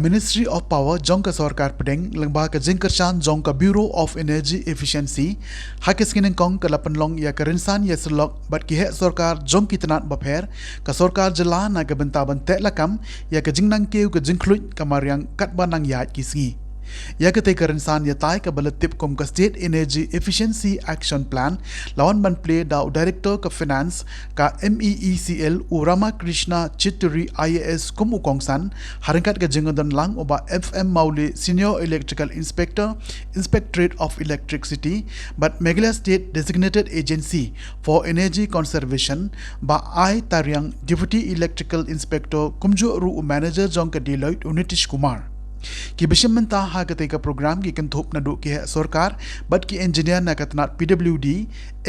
Ministry of Power jong ka sarkar pedeng lengba ka jingkershan jong ka Bureau of Energy Efficiency hakis kinin kong ka lapanlong ya ka rinsan ya selok bat ki hek sarkar jong ki tenat bapher ka sarkar jela na ka bentaban tek lakam ya ka jingnang keu ka jingklut ka mariang kat banang ya ki singi ya kete ka rinsan ya tai ka balatip kom ka State Energy Efficiency Action Plan lawan ban play da Director ka Finance ka MEECL u Rama Krishna Chitturi IAS kum ukongsan haringkat ka jingodan lang oba FM Mauli Senior Electrical Inspector Inspectorate of Electricity but Meghalaya State Designated Agency for Energy Conservation ba I Taryang Deputy Electrical Inspector kumju ru Manager jong ka Deloitte Unitish Kumar ki bishim menta ha ka program ki kenthop na du ki sarkar but ki engineer na katnat PWD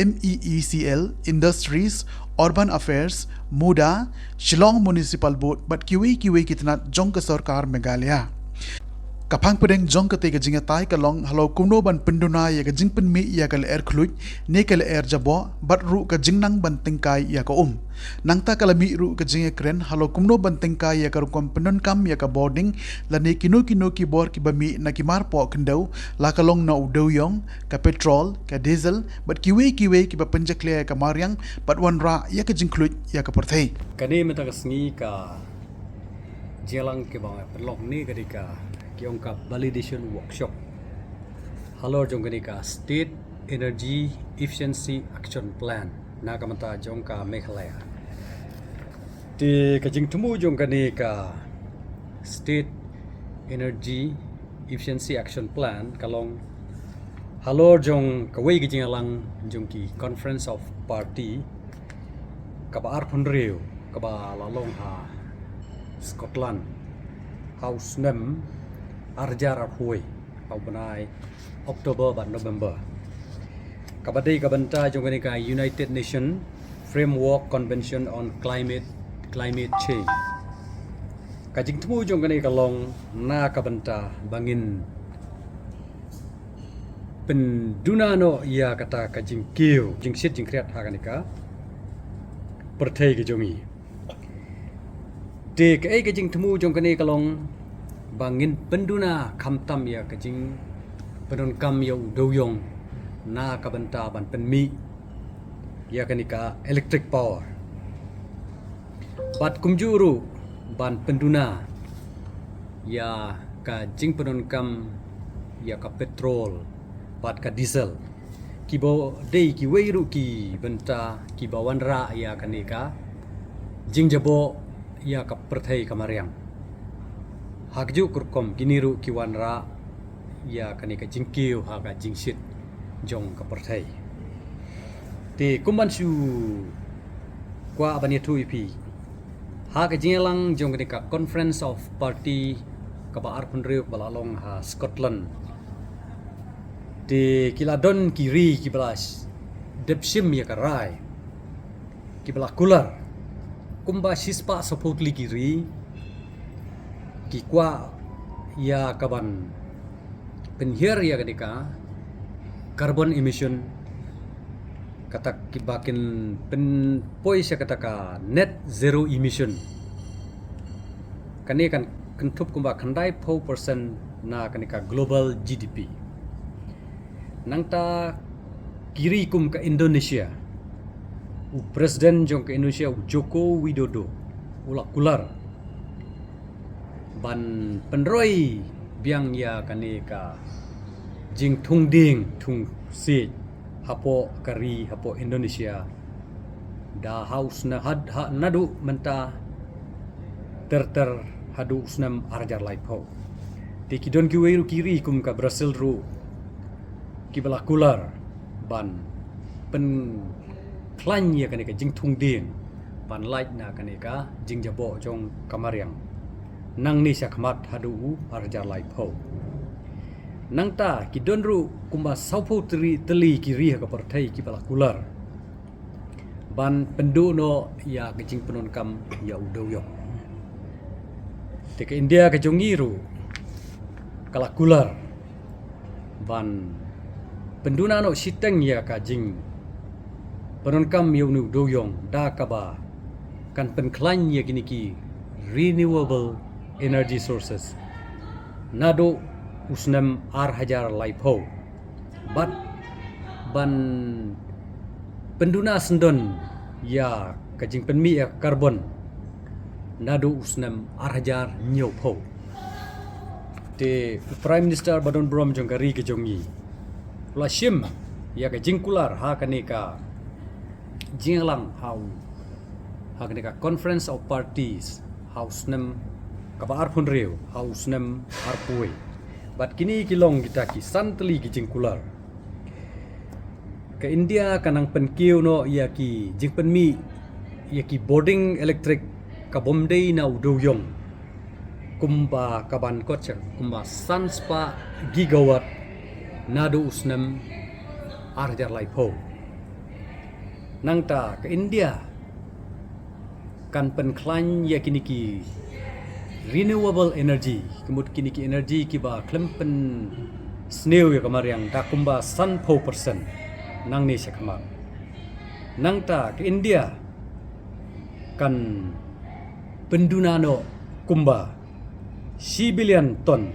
MEECL Industries Urban Affairs Muda Shillong Municipal Board but kiwi kitnat jong ka sarkar Meghalaya kapang pedeng jong ka tega jinga tai ka long halo kumno ban penduna ya ka jingpen mi ya ka air khluj ne ka air jabo bat ru ka jingnang ban tingkai ya ka nangta kala mi ru ka jinga kren halo kumno ban tingkai ya ka rukom pendun kam ya ka boarding la ne kino ki bor ki bami na ki mar po kendau la ka long na udau yong ka petrol ka diesel bat kiwi ki ba penjak le ka maryang bat wan ra ya ka jingkhluj ya ka perthai kani meta ka sngi ka jelang ke bang pelok ni kadika ka validation workshop halor jong ka State Energy Efficiency Action Plan na kamata jong ka Meghalaya ti kajing tumu jong ka State Energy Efficiency Action Plan kalong halor jong kawai kajing alang jong ki Conference of Party kaba arpunreu kaba lalong ha Scotland House nem arjar arhui au benai Oktober dan November kabadai kabanta jong ka United Nation Framework Convention on Climate Change kajing temu jong ka long na kabanta bangin penduna no ia kata kajing kiu jing sit jing kriat ha kanika perthai ke jongi de kai kajing temu jong ka long bangin penduna kamtam ya kajing penun kam ya doyong na kabanta ban penmi ya kanika electric power bat kumjuru ban penduna ya kajing penun kam ya ka petrol bat ka diesel kibo dei ki weiru ki benta ki bawanra ya kanika jingjabo ya ka perthai kamariang hakju kurkom giniru kiwanra ya kanika jingkiu haga jingsit jong ka perthai te kumbansu kwa abaniatu ipi haga jingelang jong kanika Conference of Party kaba arpunreu balalong ha Scotland te kiladon kiri kibalas depsim ya karai kibala kular kumba sispa supportly kiri kikwa ya kaban penhir ya ketika carbon emission kata kibakin pen pois ya kata ka net zero emission kani kan kentup kumba kandai 4% na kanika global GDP nangta kiri kum ke Indonesia presiden jong ke Indonesia Joko Widodo ulak kular ban penroi biang ya kanika jing tung ding tung si hapo kari hapo Indonesia da haus na had ha nadu menta ter hadu usnam arjar laipo tikidon kiweru kiri kum ka Brazil ru kibala kular ban pen klan ya kanika jing tung ding ban light na kanika jing jabo jong kamariang nang ni sakmat hadu arjar laipo nang ta kidonru kumba saupo teli kiri ka perthai ki pala kular ban penduno ya kecing penun kam ya udo yo te ke India ke jongiru kala kular ban penduna no siteng ya ka jing penun kam ya udo yong da kaba kan penklan ya gini ki renewable energy sources nado usnam ar hajar laipo bat ban penduna sendon ya kajing penmi ya karbon nado usnam ar hajar nyopo te Prime Minister Badon Brom jongkari ke jongi lashim ya kajing kular ha kaneka jinglang how kaneka Conference of Parties house nem kabar pun reu house nem arpui bat kini kilong kita ki santli ki jingkular ke India kanang penkiu no ia ki jingpenmi ia ki boarding electric ka Bombay na udoyong kumba kaban kocak kumba sanspa gigawatt nado usnem arjar laipo nangta ke India kan penklan ya kini ki renewable energy kemud kini ki energy ki ba klempen snew ya kamar yang tak kumba sun po persen nang ni sekamar nang ta ke India kan penduna no kumba si billion ton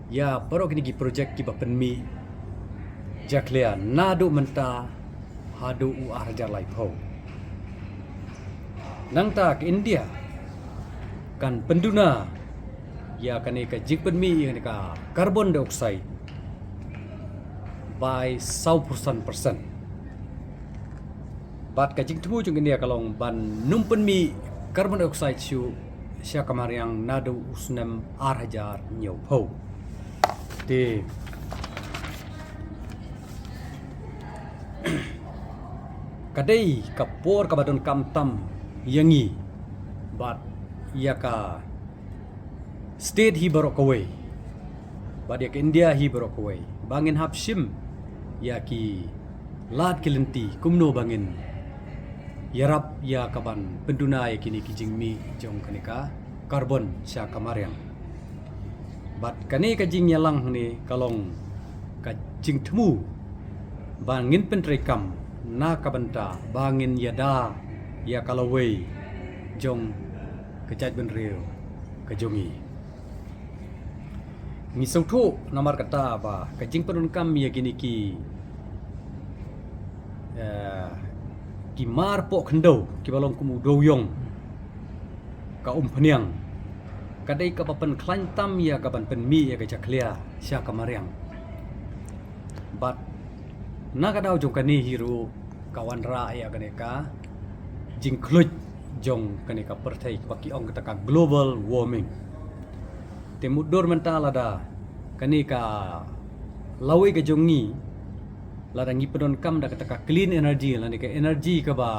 ya baru kini ki projek ki ba penmi jaklia nadu menta hadu u arjar laipo nang ta ke India kan penduna ya kan eka jingpenmi yang ka carbon dioxide by 100% bat ka jingtemu jung India kalong ban numpenmi carbon dioxide su sia kamar yang nadu usnem ar hajar nyopo te kadai kapor kabadon kamtam yangi bat ia ka state hi barok away bat ya ke India hi barok away bangin hapshim ya ki lat kilenti kumno bangin yarap ya kaban penduna ya kini kijingmi jong kanika karbon sya kamaryang bat kani kajing yalang ni kalong kajing temu bangin pentrekam na kabanta bangin yada ya kalaway jong kejat benreu kejongi misautu namar kata ba kajing penunkam ya gini ki mar po kendo ki balong kumu doyong ka peniang kadai ka papan klantam ya kaban penmi ya ka caklia sya kamaryang bat na kadau jong kani hiru kawan ra ya kaneka jingkluj jong kaneka pertai baki ong kata global warming temudur mental ada kaneka lawi ke jongi lada ngi pedon kam da kata clean energy la ni ka energy ka ba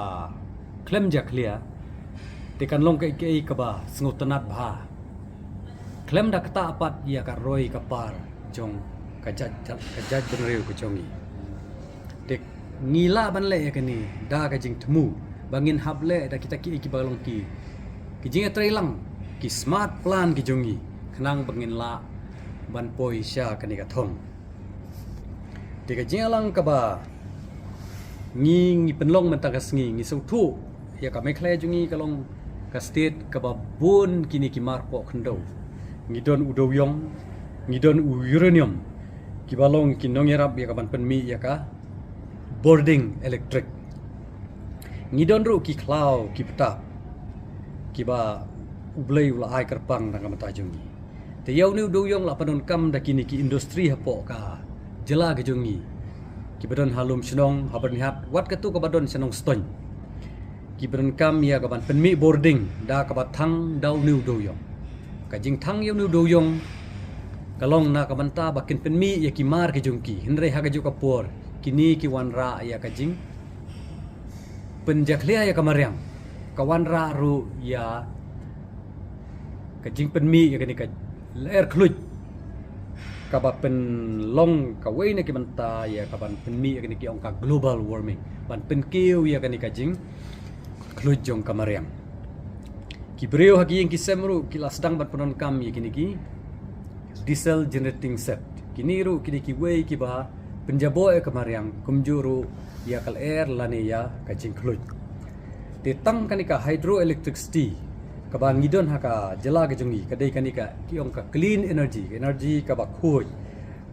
klem ja clear tekan long ke ka ba sengotanat bha klem da kata apat ya ka roi ka par jong kajat benreu ke jongi tek ngila banle ya kani da ka jing temu bangin hable da kita ki balong ki jinga trailang ki smart plan ki jongi khnang bangin la ban poi sya kani ka thong tiga jingalang ka ba ngi penlong menta ka sngi sau thu ya ka mekhle jungi kalong ka state ka ba bun kini ki mar po khndo ngi don udoyong ngi don uranium ki balong ki nong yarap ya ka ban penmi ya ka boarding electric ngidon ru ki klau ki peta ki ba ublei ula ai kerpang na kamata jongi te yau ni doyong la panon kam da kini ki industri hapo ka jela ke jongi ki badon halum senong haban hat wat ketu ka badon senong ston ki badon kam ya ka ban penmi boarding da ka bathang dau ni doyong ka jing thang yau ni doyong kalong na ka banta bakin penmi ya ki mar ke jongki henre ha ka ju ka por kini ki wanra ya ka jing penjaklia ya kamaryang kawan ra ru ya kajing penmi ya kani ka ler khluj ka ba pen long ka wei na ki banta ya ka ban penmi ya kani ki ong ka global warming ban pen kiu ya kani kajing khluj jong kamaryang ki breu hagi yang ki semru ki la sedang ban penon kam ya kini ki diesel generating set kini ru kini ki wei ki ba penjabo ya kamaryang kumjuru ya kal air lani ya kajing khluj te tang kanika hydroelectricity ka kabang ngidon haka jela ke jungi kadai kanika kiong ka clean energy ka ba khoi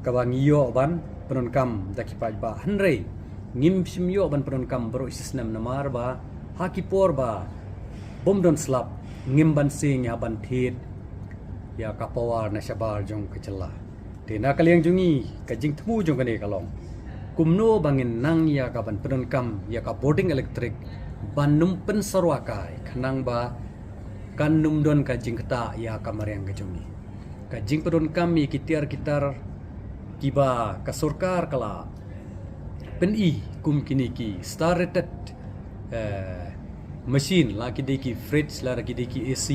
kabang iyo ban penon kam daki pa ba hanrei ngim simyo ban penon kam bro sistem namar ba hakipor ba bom don slap ngim ban sing ya ban thit ya kapawar na sabar jong ke jela te na kaliang jungi ka jing thmu jong kane kalong kumno bangin nang ya ka ban penon kam ya ka boarding electric ban numpen sarwakai khanang ba kan numdon ka jingkta ya kamariang ka jungi ka jing pedon kami kitar kiba ka sarkar kala peni kum kini ki star rated machine la ki fridge la ki AC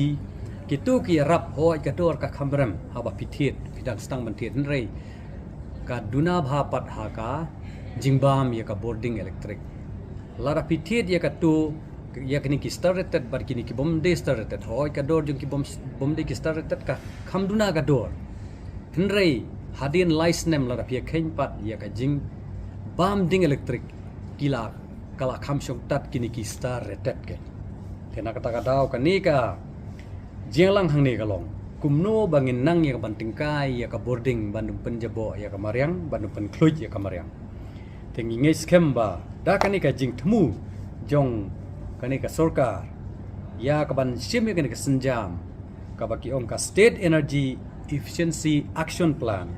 kitu ki rap hoi ka dor ka khamram haba pithet pidang stang ban thet rei ka duna bhapat haka jingbam ya ka boarding electric lara pithet ya ka tu ya kini ki star rated bar kini ki bom de star rated hoi ka dor jung ki bom de ki star rated ka khamduna ka dor rei hadin license lara pia khain pat ya ka jing bam ding electric kila kala khamsong tat kini ki star rated ke tena kata dau kanika jenglang hang ni kalong kumno bangin nang ya banting kai ya ka boarding bandung penjabo ya ka mariang bandung pen kluj ya ka mariang tengi ngai scam ba da kanika jing thmu jong kanika sarkar ya ka ban sim ya kanika senjam ka baki ong ka state energy efficiency action plan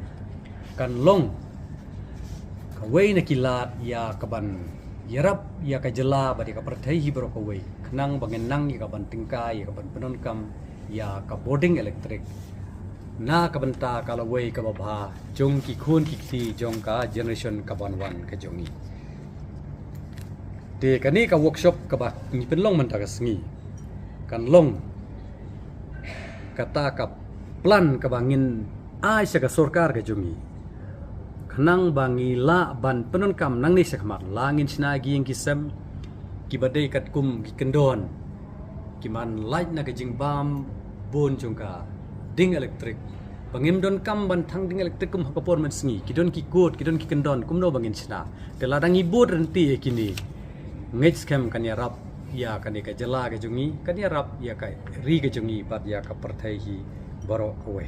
kan long ka wei na kilat ya ka ban yarap ya ka jela ba ka perthai hi bro ka wei khnang bangin nang ya ka banting kai ya ka ban penon kam ya ka boarding electric na ka banta kala wei ka ba jong ki khun ki thi jong ka generation ka ban wan ka jongi te kani ka workshop ka ba ni pen long man ta ka sngi kan long kata ka plan ka bangin ai sa ka sarkar ka jongi khnang bangi la ban penon kam nang ni sakmat langin sina gi yang kisam ki badai kat kum ki kendon ki man light na ka jingbam bon jongka ding electric bangim don kam ban thang ding electric kum hakapor man sngi kidon ki god kidon ki kendon kumno bangin sina te ladang ibot renti ekini ngej scam kan ya rap ya kan ka jela ka jungi kan ya rap ya ka ri ka jungi pat ya ka perthai hi baro away